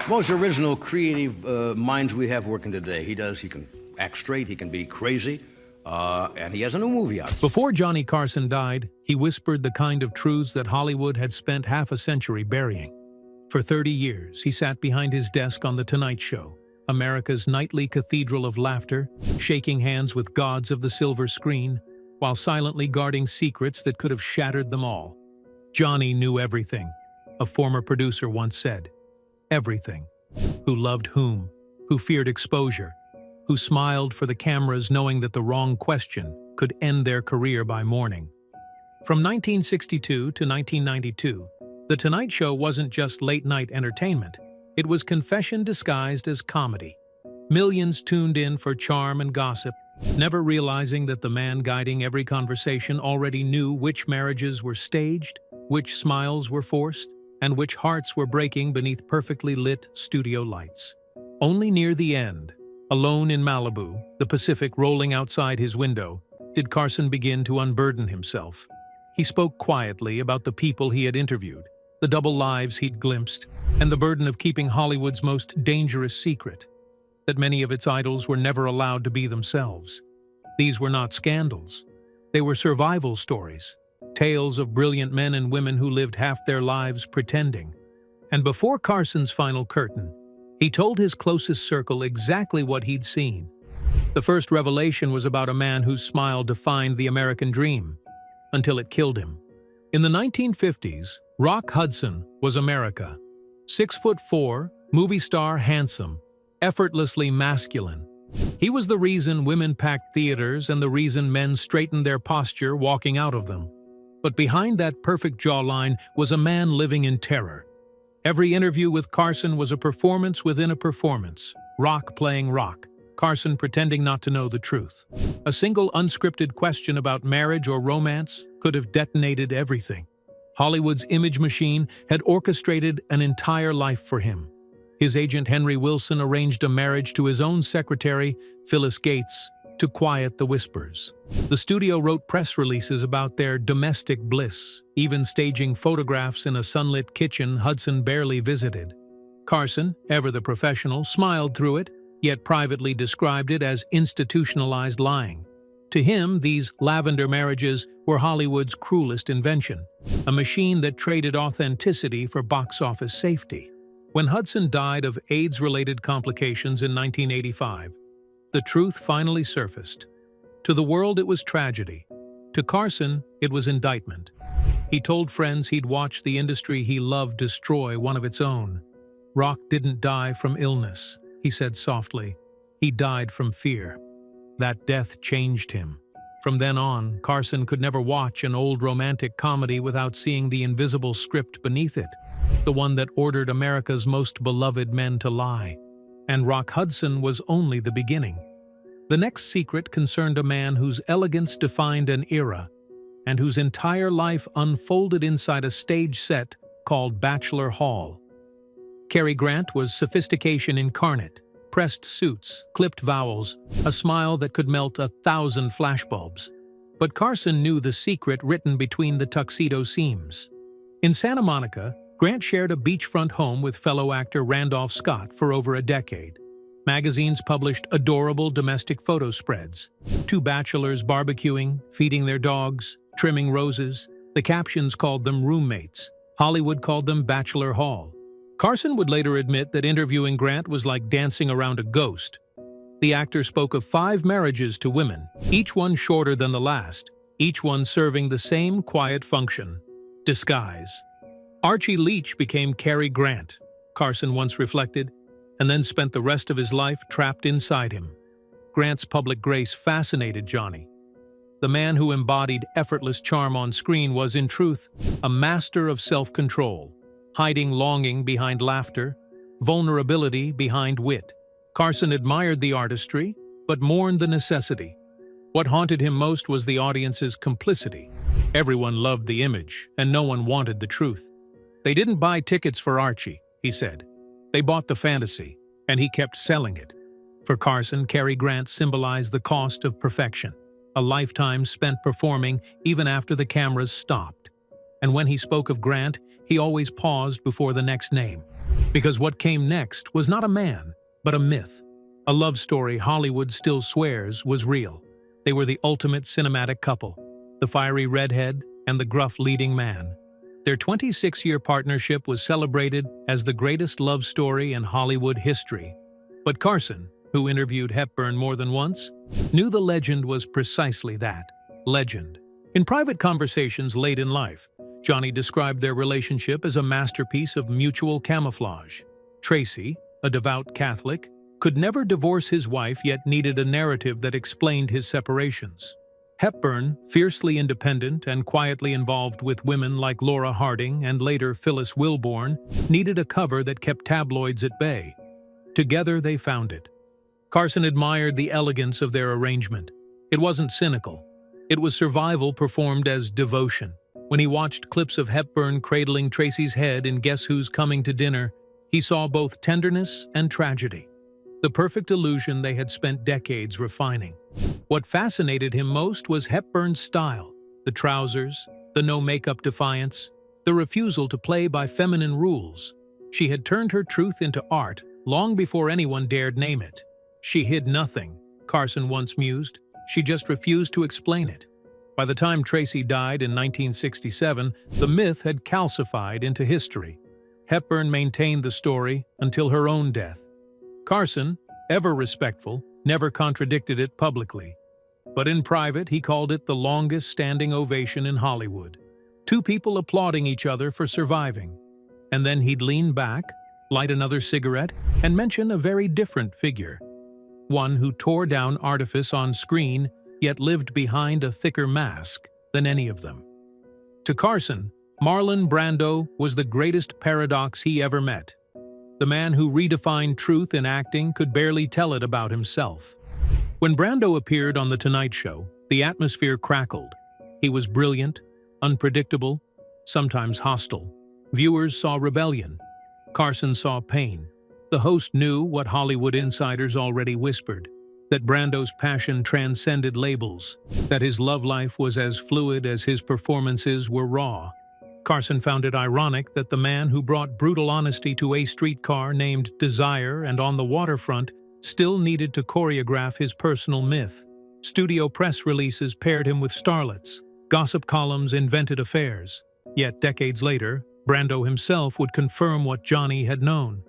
Most original creative minds we have working today. He can act straight, he can be crazy, and he has a new movie out. Before Johnny Carson died, he whispered the kind of truths that Hollywood had spent half a century burying. For 30 years, he sat behind his desk on The Tonight Show, America's nightly cathedral of laughter, shaking hands with gods of the silver screen, while silently guarding secrets that could have shattered them all. Johnny knew everything, a former producer once said. Everything. Who loved whom, who feared exposure, who smiled for the cameras knowing that the wrong question could end their career by morning. From 1962 to 1992, The Tonight Show wasn't just late-night entertainment. It was confession disguised as comedy. Millions tuned in for charm and gossip, never realizing that the man guiding every conversation already knew which marriages were staged, which smiles were forced, and which hearts were breaking beneath perfectly lit studio lights. Only near the end, alone in Malibu, the Pacific rolling outside his window, did Carson begin to unburden himself. He spoke quietly about the people he had interviewed, the double lives he'd glimpsed, and the burden of keeping Hollywood's most dangerous secret, that many of its idols were never allowed to be themselves. These were not scandals. They were survival stories, tales of brilliant men and women who lived half their lives pretending. And before Carson's final curtain, he told his closest circle exactly what he'd seen. The first revelation was about a man whose smile defined the American dream, until it killed him. In the 1950s, Rock Hudson was America. 6'4", movie star, handsome, effortlessly masculine. He was the reason women packed theaters and the reason men straightened their posture walking out of them. But behind that perfect jawline was a man living in terror. Every interview with Carson was a performance within a performance, Rock playing Rock, Carson pretending not to know the truth. A single unscripted question about marriage or romance could have detonated everything. Hollywood's image machine had orchestrated an entire life for him. His agent Henry Wilson arranged a marriage to his own secretary, Phyllis Gates, to quiet the whispers. The studio wrote press releases about their domestic bliss, even staging photographs in a sunlit kitchen Hudson barely visited. Carson, ever the professional, smiled through it, yet privately described it as institutionalized lying. To him, these lavender marriages were Hollywood's cruelest invention, a machine that traded authenticity for box office safety. When Hudson died of AIDS-related complications in 1985, the truth finally surfaced. To the world it was tragedy. To Carson, it was indictment. He told friends he'd watched the industry he loved destroy one of its own. Rock didn't die from illness, he said softly. He died from fear. That death changed him. From then on, Carson could never watch an old romantic comedy without seeing the invisible script beneath it, the one that ordered America's most beloved men to lie. And Rock Hudson was only the beginning. The next secret concerned a man whose elegance defined an era, and whose entire life unfolded inside a stage set called Bachelor Hall. Cary Grant was sophistication incarnate, pressed suits, clipped vowels, a smile that could melt 1,000 flashbulbs. But Carson knew the secret written between the tuxedo seams. In Santa Monica, Grant shared a beachfront home with fellow actor Randolph Scott for over a decade. Magazines published adorable domestic photo spreads. Two bachelors barbecuing, feeding their dogs, trimming roses. The captions called them roommates. Hollywood called them Bachelor Hall. Carson would later admit that interviewing Grant was like dancing around a ghost. The actor spoke of 5 marriages to women, each one shorter than the last, each one serving the same quiet function: disguise. Archie Leach became Cary Grant, Carson once reflected, and then spent the rest of his life trapped inside him. Grant's public grace fascinated Johnny. The man who embodied effortless charm on screen was, in truth, a master of self-control, hiding longing behind laughter, vulnerability behind wit. Carson admired the artistry, but mourned the necessity. What haunted him most was the audience's complicity. Everyone loved the image, and no one wanted the truth. They didn't buy tickets for Archie, he said. They bought the fantasy, and he kept selling it. For Carson, Cary Grant symbolized the cost of perfection, a lifetime spent performing even after the cameras stopped. And when he spoke of Grant, he always paused before the next name. Because what came next was not a man, but a myth. A love story Hollywood still swears was real. They were the ultimate cinematic couple, the fiery redhead and the gruff leading man. Their 26-year partnership was celebrated as the greatest love story in Hollywood history. But Carson, who interviewed Hepburn more than once, knew the legend was precisely that, legend. In private conversations late in life, Johnny described their relationship as a masterpiece of mutual camouflage. Tracy, a devout Catholic, could never divorce his wife yet needed a narrative that explained his separations. Hepburn, fiercely independent and quietly involved with women like Laura Harding and later Phyllis Wilborn, needed a cover that kept tabloids at bay. Together they found it. Carson admired the elegance of their arrangement. It wasn't cynical. It was survival performed as devotion. When he watched clips of Hepburn cradling Tracy's head in Guess Who's Coming to Dinner, he saw both tenderness and tragedy. The perfect illusion they had spent decades refining. What fascinated him most was Hepburn's style, the trousers, the no-makeup defiance, the refusal to play by feminine rules. She had turned her truth into art long before anyone dared name it. She hid nothing, Carson once mused. She just refused to explain it. By the time Tracy died in 1967, the myth had calcified into history. Hepburn maintained the story until her own death. Carson, ever respectful, never contradicted it publicly. But in private, he called it the longest standing ovation in Hollywood. Two people applauding each other for surviving. And then he'd lean back, light another cigarette, and mention a very different figure. One who tore down artifice on screen, yet lived behind a thicker mask than any of them. To Carson, Marlon Brando was the greatest paradox he ever met. The man who redefined truth in acting could barely tell it about himself. When Brando appeared on The Tonight Show, the atmosphere crackled. He was brilliant, unpredictable, sometimes hostile. Viewers saw rebellion. Carson saw pain. The host knew what Hollywood insiders already whispered, that Brando's passion transcended labels, that his love life was as fluid as his performances were raw. Carson found it ironic that the man who brought brutal honesty to A Streetcar Named Desire and On the Waterfront still needed to choreograph his personal myth. Studio press releases paired him with starlets. Gossip columns invented affairs. Yet decades later, Brando himself would confirm what Johnny had known.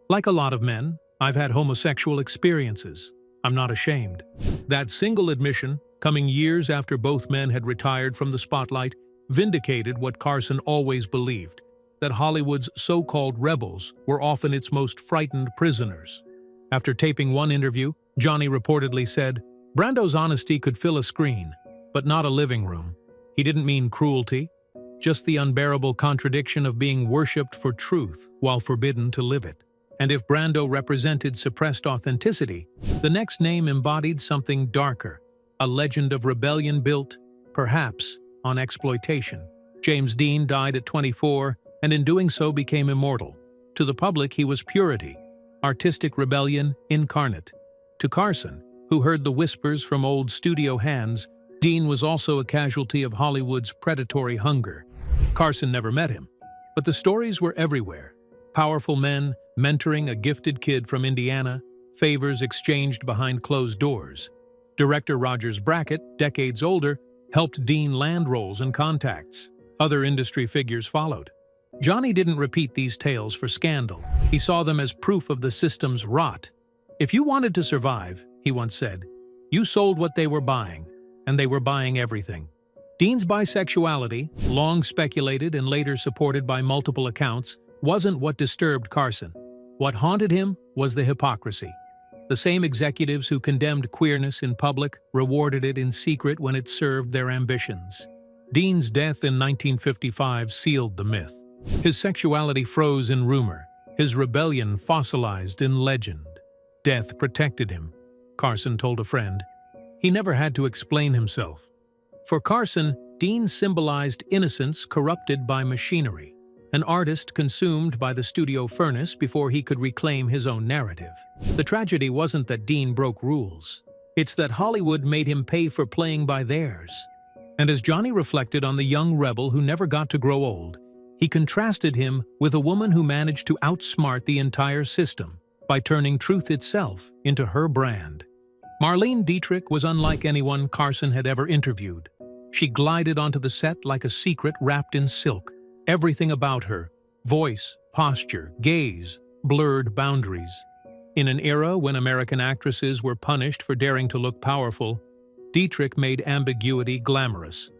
Like a lot of men, I've had homosexual experiences. I'm not ashamed. That single admission, coming years after both men had retired from the spotlight, vindicated what Carson always believed, that Hollywood's so-called rebels were often its most frightened prisoners. After taping one interview, Johnny reportedly said, "Brando's honesty could fill a screen, but not a living room. He didn't mean cruelty, just the unbearable contradiction of being worshipped for truth while forbidden to live it." And if Brando represented suppressed authenticity, the next name embodied something darker, a legend of rebellion built, perhaps, on exploitation. James Dean died at 24, and in doing so became immortal. To the public, he was purity, artistic rebellion incarnate. To Carson, who heard the whispers from old studio hands, Dean was also a casualty of Hollywood's predatory hunger. Carson never met him, but the stories were everywhere. Powerful men mentoring a gifted kid from Indiana, favors exchanged behind closed doors. Director Rogers Brackett, decades older, helped Dean land roles and contacts. Other industry figures followed. Johnny didn't repeat these tales for scandal. He saw them as proof of the system's rot. "If you wanted to survive," he once said, "you sold what they were buying, and they were buying everything." Dean's bisexuality, long speculated and later supported by multiple accounts, wasn't what disturbed Carson. What haunted him was the hypocrisy. The same executives who condemned queerness in public rewarded it in secret when it served their ambitions. Dean's death in 1955 sealed the myth. His sexuality froze in rumor, his rebellion fossilized in legend. Death protected him, Carson told a friend. He never had to explain himself. For Carson, Dean symbolized innocence corrupted by machinery, an artist consumed by the studio furnace before he could reclaim his own narrative. The tragedy wasn't that Dean broke rules. It's that Hollywood made him pay for playing by theirs. And as Johnny reflected on the young rebel who never got to grow old, He contrasted him with a woman who managed to outsmart the entire system by turning truth itself into her brand. Marlene Dietrich was unlike anyone Carson had ever interviewed. She glided onto the set like a secret wrapped in silk. Everything about her, voice, posture, gaze, blurred boundaries. In an era when American actresses were punished for daring to look powerful, Dietrich made ambiguity glamorous.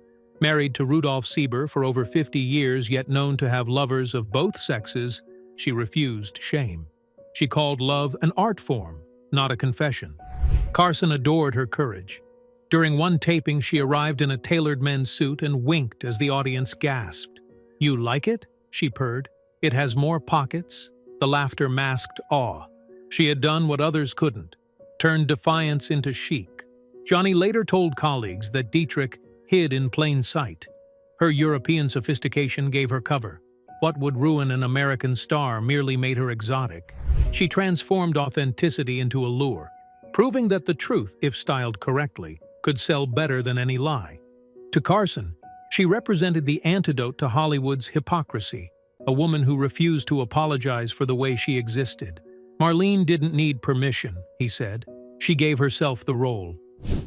Married to Rudolf Sieber for over 50 years, yet known to have lovers of both sexes, she refused shame. She called love an art form, not a confession. Carson adored her courage. During one taping, she arrived in a tailored men's suit and winked as the audience gasped. "You like it?" she purred. "It has more pockets." The laughter masked awe. She had done what others couldn't, turned defiance into chic. Johnny later told colleagues that Dietrich hid in plain sight. Her European sophistication gave her cover. What would ruin an American star merely made her exotic. She transformed authenticity into allure, proving that the truth, if styled correctly, could sell better than any lie. To Carson, she represented the antidote to Hollywood's hypocrisy, a woman who refused to apologize for the way she existed. Marlene didn't need permission, he said. She gave herself the role.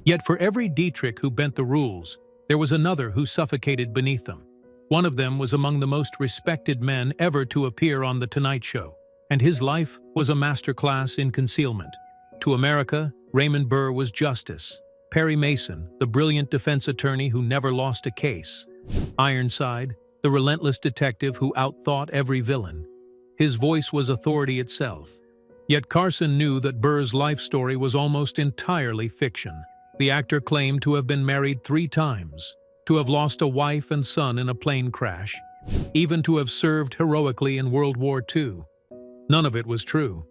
Yet for every Dietrich who bent the rules, there was another who suffocated beneath them. One of them was among the most respected men ever to appear on The Tonight Show, and his life was a masterclass in concealment. To America, Raymond Burr was justice. Perry Mason, the brilliant defense attorney who never lost a case. Ironside, the relentless detective who outthought every villain. His voice was authority itself. Yet Carson knew that Burr's life story was almost entirely fiction. The actor claimed to have been married 3 times, to have lost a wife and son in a plane crash, even to have served heroically in World War II. None of it was true.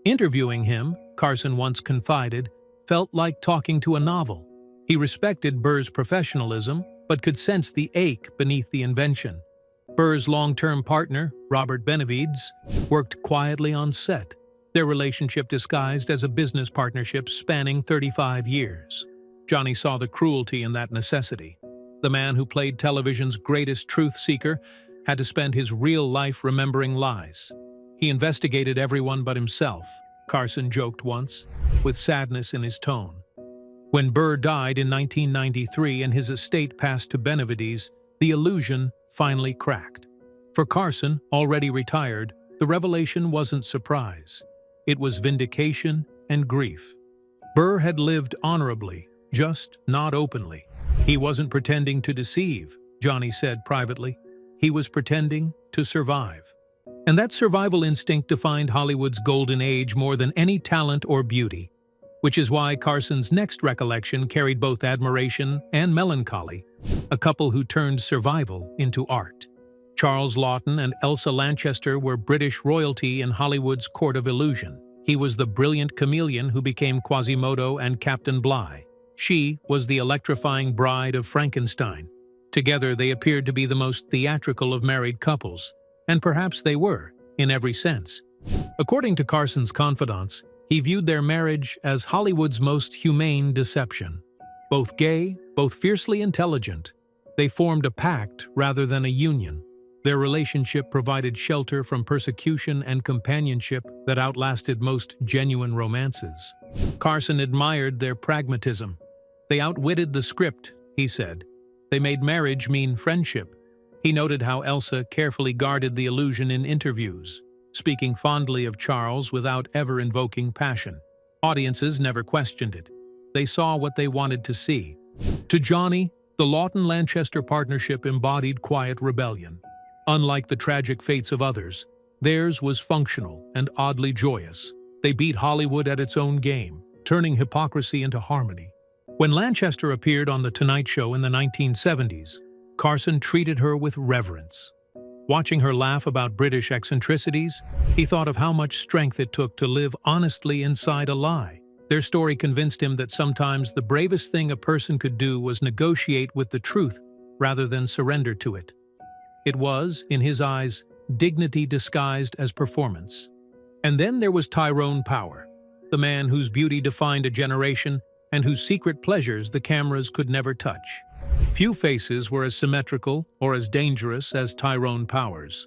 Interviewing him, Carson once confided, felt like talking to a novel. He respected Burr's professionalism, but could sense the ache beneath the invention. Burr's long-term partner, Robert Benavides, worked quietly on set, their relationship disguised as a business partnership spanning 35 years. Johnny saw the cruelty in that necessity. The man who played television's greatest truth seeker had to spend his real life remembering lies. He investigated everyone but himself, Carson joked once, with sadness in his tone. When Burr died in 1993 and his estate passed to Benavides, the illusion finally cracked. For Carson, already retired, the revelation wasn't surprise. It was vindication and grief. Burr had lived honorably, just not openly. He wasn't pretending to deceive, Johnny said privately. He was pretending to survive. And that survival instinct defined Hollywood's golden age more than any talent or beauty, which is why Carson's next recollection carried both admiration and melancholy, a couple who turned survival into art. Charles Laughton and Elsa Lanchester were British royalty in Hollywood's court of illusion. He was the brilliant chameleon who became Quasimodo and Captain Bligh. She was the electrifying bride of Frankenstein. Together they appeared to be the most theatrical of married couples, and perhaps they were, in every sense. According to Carson's confidants, he viewed their marriage as Hollywood's most humane deception. Both gay, both fiercely intelligent, they formed a pact rather than a union. Their relationship provided shelter from persecution and companionship that outlasted most genuine romances. Carson admired their pragmatism. They outwitted the script, he said. They made marriage mean friendship. He noted how Elsa carefully guarded the illusion in interviews, speaking fondly of Charles without ever invoking passion. Audiences never questioned it. They saw what they wanted to see. To Johnny, the Laughton-Lanchester partnership embodied quiet rebellion. Unlike the tragic fates of others, theirs was functional and oddly joyous. They beat Hollywood at its own game, turning hypocrisy into harmony. When Lanchester appeared on The Tonight Show in the 1970s, Carson treated her with reverence. Watching her laugh about British eccentricities, he thought of how much strength it took to live honestly inside a lie. Their story convinced him that sometimes the bravest thing a person could do was negotiate with the truth rather than surrender to it. It was, in his eyes, dignity disguised as performance. And then there was Tyrone Power, the man whose beauty defined a generation and whose secret pleasures the cameras could never touch. Few faces were as symmetrical or as dangerous as Tyrone Power's.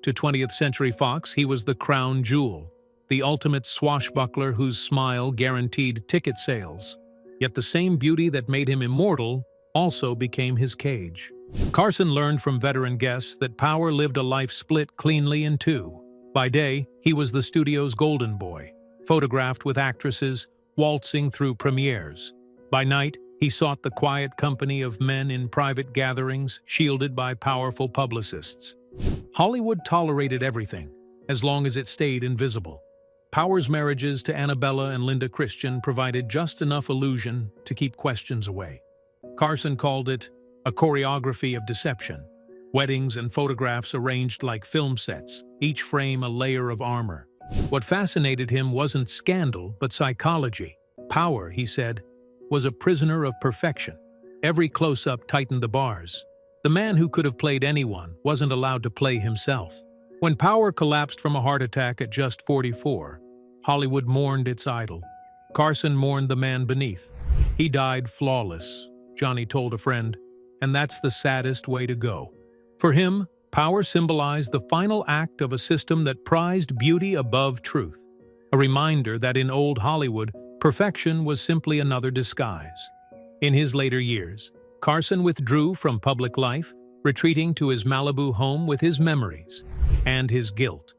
To 20th Century Fox, he was the crown jewel, the ultimate swashbuckler whose smile guaranteed ticket sales. Yet the same beauty that made him immortal also became his cage. Carson learned from veteran guests that Power lived a life split cleanly in two. By day, he was the studio's golden boy, photographed with actresses, waltzing through premieres. By night, he sought the quiet company of men in private gatherings, shielded by powerful publicists. Hollywood tolerated everything, as long as it stayed invisible. Power's marriages to Annabella and Linda Christian provided just enough illusion to keep questions away. Carson called it a choreography of deception. Weddings and photographs arranged like film sets, each frame a layer of armor. What fascinated him wasn't scandal, but psychology. Power, he said, was a prisoner of perfection. Every close-up tightened the bars. The man who could have played anyone wasn't allowed to play himself. When Power collapsed from a heart attack at just 44, Hollywood mourned its idol. Carson mourned the man beneath. He died flawless, Johnny told a friend, and that's the saddest way to go. For him, Power symbolized the final act of a system that prized beauty above truth, a reminder that in old Hollywood, perfection was simply another disguise. In his later years, Carson withdrew from public life, retreating to his Malibu home with his memories and his guilt.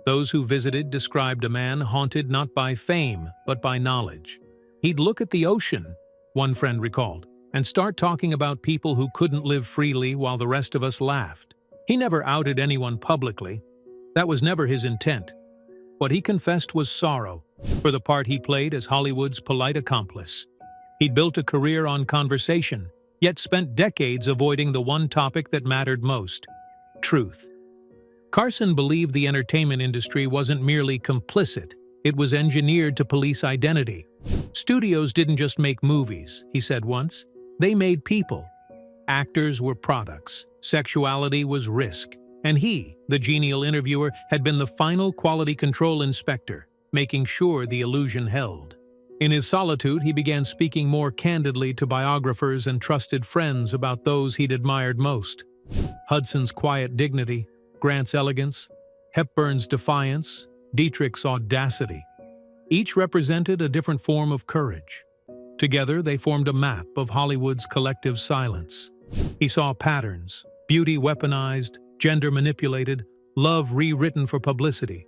Those who visited described a man haunted not by fame, but by knowledge. He'd look at the ocean, one friend recalled, and start talking about people who couldn't live freely while the rest of us laughed. He never outed anyone publicly. That was never his intent. What he confessed was sorrow for the part he played as Hollywood's polite accomplice. He'd built a career on conversation, yet spent decades avoiding the one topic that mattered most: truth. Carson believed the entertainment industry wasn't merely complicit, it was engineered to police identity. Studios didn't just make movies, he said once. They made people. Actors were products, sexuality was risk, and he, the genial interviewer, had been the final quality control inspector, making sure the illusion held. In his solitude, he began speaking more candidly to biographers and trusted friends about those he'd admired most. Hudson's quiet dignity, Grant's elegance, Hepburn's defiance, Dietrich's audacity. Each represented a different form of courage. Together, they formed a map of Hollywood's collective silence. He saw patterns: beauty weaponized, gender manipulated, love rewritten for publicity.